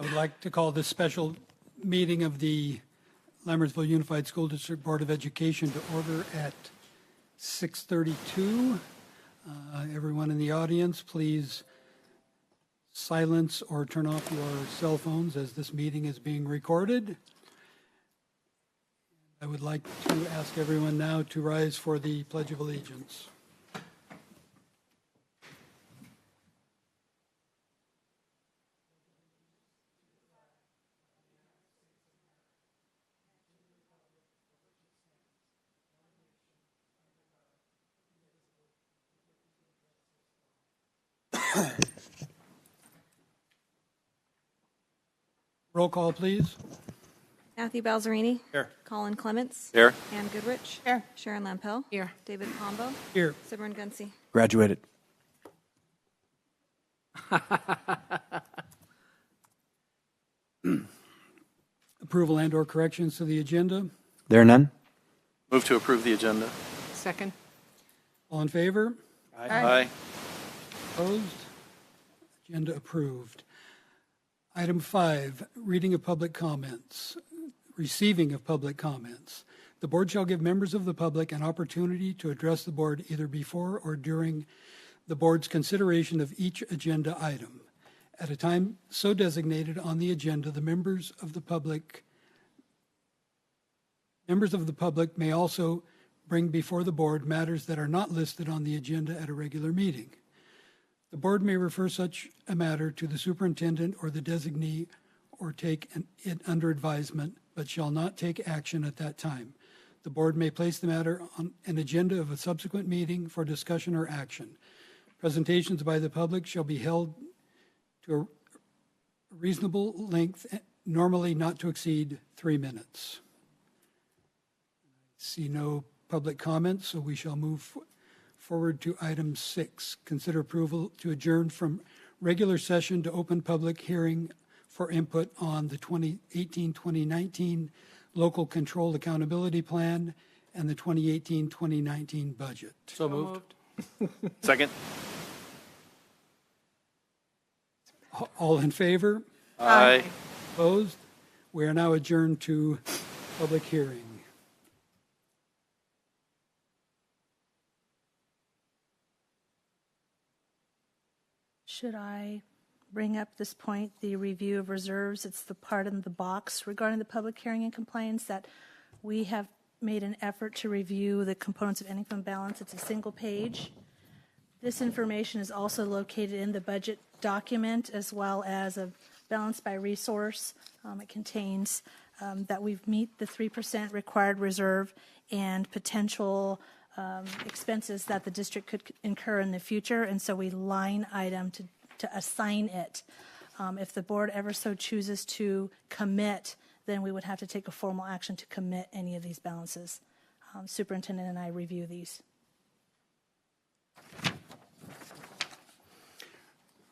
I would like to call this special meeting of the Lammersville Unified School District Board of Education to order at 6:32. Everyone in the audience, please silence or turn off your cell phones as this meeting is being recorded. I would like to ask everyone now to rise for the Pledge of Allegiance. Roll call, please. Matthew Balzerini. Here. Colin Clements. Here. Ann Goodrich. Here. Sharon Lampel. Here. David Pombo. Here. Simran Gunsi. Graduated. Approval and or corrections to the agenda. There are none. Move to approve the agenda. Second. All in favor? Aye. Opposed? Agenda approved. Item 5, reading of public comments, receiving of public comments. The board shall give members of the public an opportunity to address the board either before or during the board's consideration of each agenda item. At a time so designated on the agenda, the members of the public may also bring before the board matters that are not listed on the agenda at a regular meeting. The board may refer such a matter to the superintendent or the designee or take it under advisement, but shall not take action at that time. The board may place the matter on an agenda of a subsequent meeting for discussion or action. Presentations by the public shall be held to a reasonable length, normally not to exceed 3 minutes. I see no public comments, so we shall move forward to item 6. Consider approval to adjourn from regular session to open public hearing for input on the 2018-2019 Local Control Accountability Plan and the 2018-2019 budget. So moved. Second. All in favor? Aye. Opposed? We are now adjourned to public hearing. Should I bring up this point, the review of reserves? It's the part in the box regarding the public hearing and compliance that we have made an effort to review the components of ending fund balance. It's a single page. This information is also located in the budget document as well as a balance by resource. It contains that we meet the 3% required reserve and potential expenses that the district could incur in the future, and so we line item to assign it. If the board ever so chooses to commit, then we would have to take a formal action to commit any of these balances. Superintendent and I review these.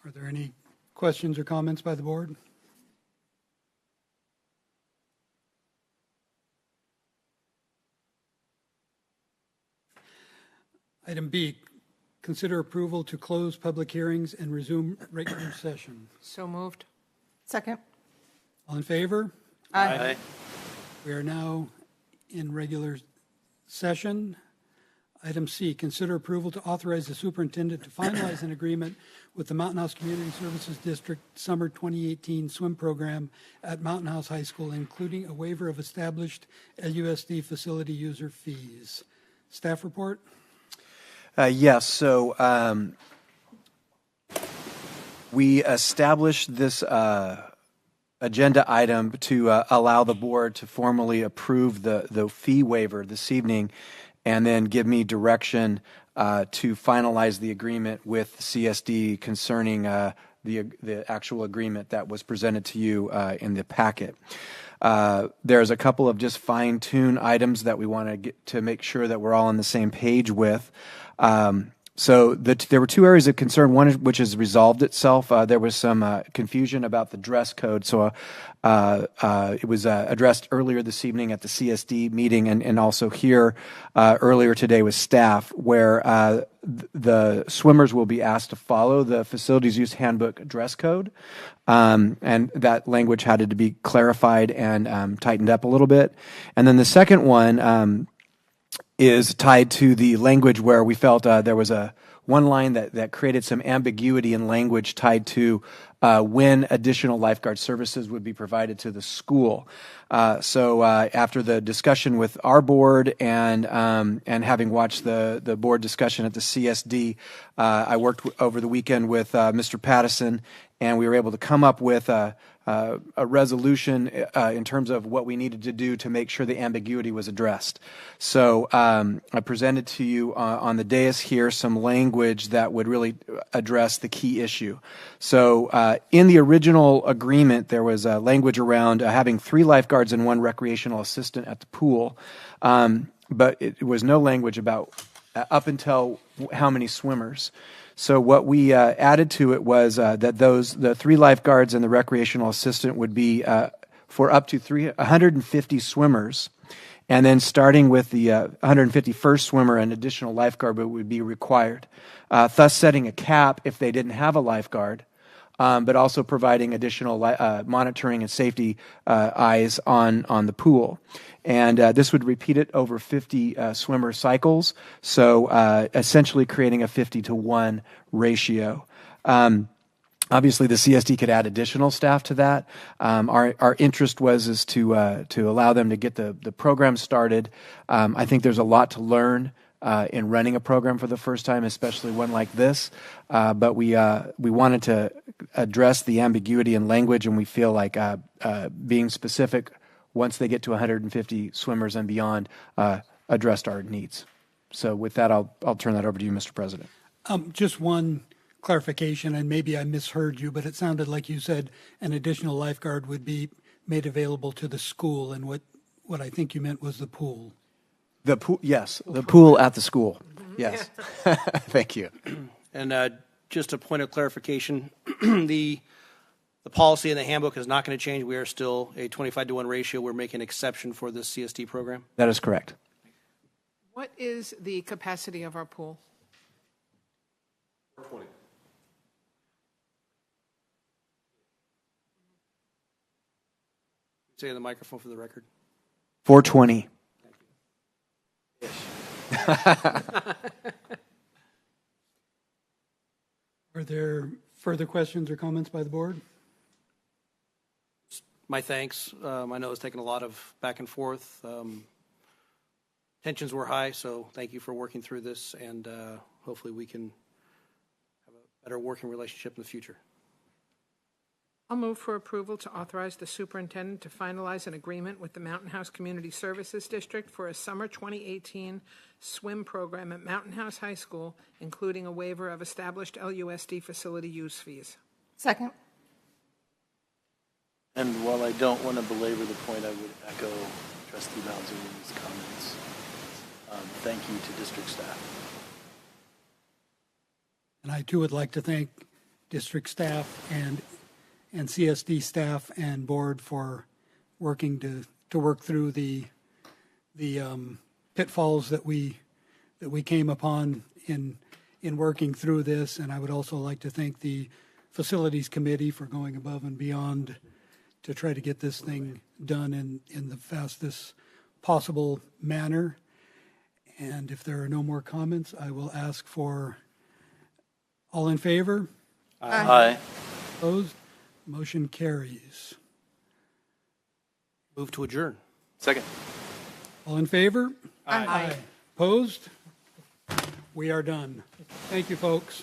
Are there any questions or comments by the board? Item B, consider approval to close public hearings and resume regular session. So moved. Second. All in favor? Aye. We are now in regular session. Item C, consider approval to authorize the superintendent to finalize an agreement with the Mountain House Community Services District Summer 2018 swim program at Mountain House High School, including a waiver of established LUSD facility user fees. Staff report? Yes, so we established this agenda item to allow the board to formally approve the fee waiver this evening and then give me direction to finalize the agreement with CSD concerning the actual agreement that was presented to you in the packet. There's a couple of just fine-tune items that we want to get to make sure that we're all on the same page with. So there were two areas of concern, one which has resolved itself. There was some confusion about the dress code, so it was addressed earlier this evening at the CSD meeting and also here earlier today with staff, where the swimmers will be asked to follow the facilities use handbook dress code. And that language had to be clarified and tightened up a little bit. And then the second one is tied to the language where we felt there was one line that created some ambiguity in language tied to when additional lifeguard services would be provided to the school. So after the discussion with our board and having watched the board discussion at the CSD, I worked over the weekend with Mr. Pattison, and we were able to come up with a resolution in terms of what we needed to do to make sure the ambiguity was addressed. So I presented to you on the dais here some language that would really address the key issue. So in the original agreement, there was language around having 3 lifeguards and 1 recreational assistant at the pool, but it was no language about up until how many swimmers. So what we added to it was that the 3 lifeguards and the recreational assistant would be for up to 150 swimmers, and then starting with the 151st swimmer, an additional lifeguard would be required, thus setting a cap if they didn't have a lifeguard, but also providing additional monitoring and safety eyes on the pool. And this would repeat it over 50 swimmer cycles, so essentially creating a 50-to-1 ratio. Obviously, the CSD could add additional staff to that. Our interest was to allow them to get the program started. I think there's a lot to learn in running a program for the first time, especially one like this. But we wanted to address the ambiguity in language, and we feel like being specific once they get to 150 swimmers and beyond addressed our needs. So with that, I'll turn that over to you, Mr. President. Just one clarification, and maybe I misheard you, but it sounded like you said an additional lifeguard would be made available to the school, and what I think you meant was the pool. The pool, yes, the pool at the school. Yes. Thank you. And just a point of clarification, the policy in the handbook is not going to change. We are still a 25-to-1 ratio. We're making an exception for this CSD program. That is correct. What is the capacity of our pool? 420. Say in the microphone for the record. 420. Are there further questions or comments by the board? My thanks. I know it's taken a lot of back and forth. Tensions were high, so thank you for working through this, and hopefully we can have a better working relationship in the future. I'll move for approval to authorize the superintendent to finalize an agreement with the Mountain House Community Services District for a summer 2018 swim program at Mountain House High School, including a waiver of established LUSD facility use fees. Second. And while I don't want to belabor the point, I would echo Trustee Malzahni's comments. Thank you to district staff. And I too would like to thank district staff and CSD staff and board for working to work through the pitfalls that we came upon in working through this. And I would also like to thank the facilities committee for going above and beyond to try to get this thing done in the fastest possible manner. And if there are no more comments, I will ask for all in favor? Aye. Opposed? Motion carries. Move to adjourn. Second. All in favor? Aye. Opposed? We are done. Thank you, folks.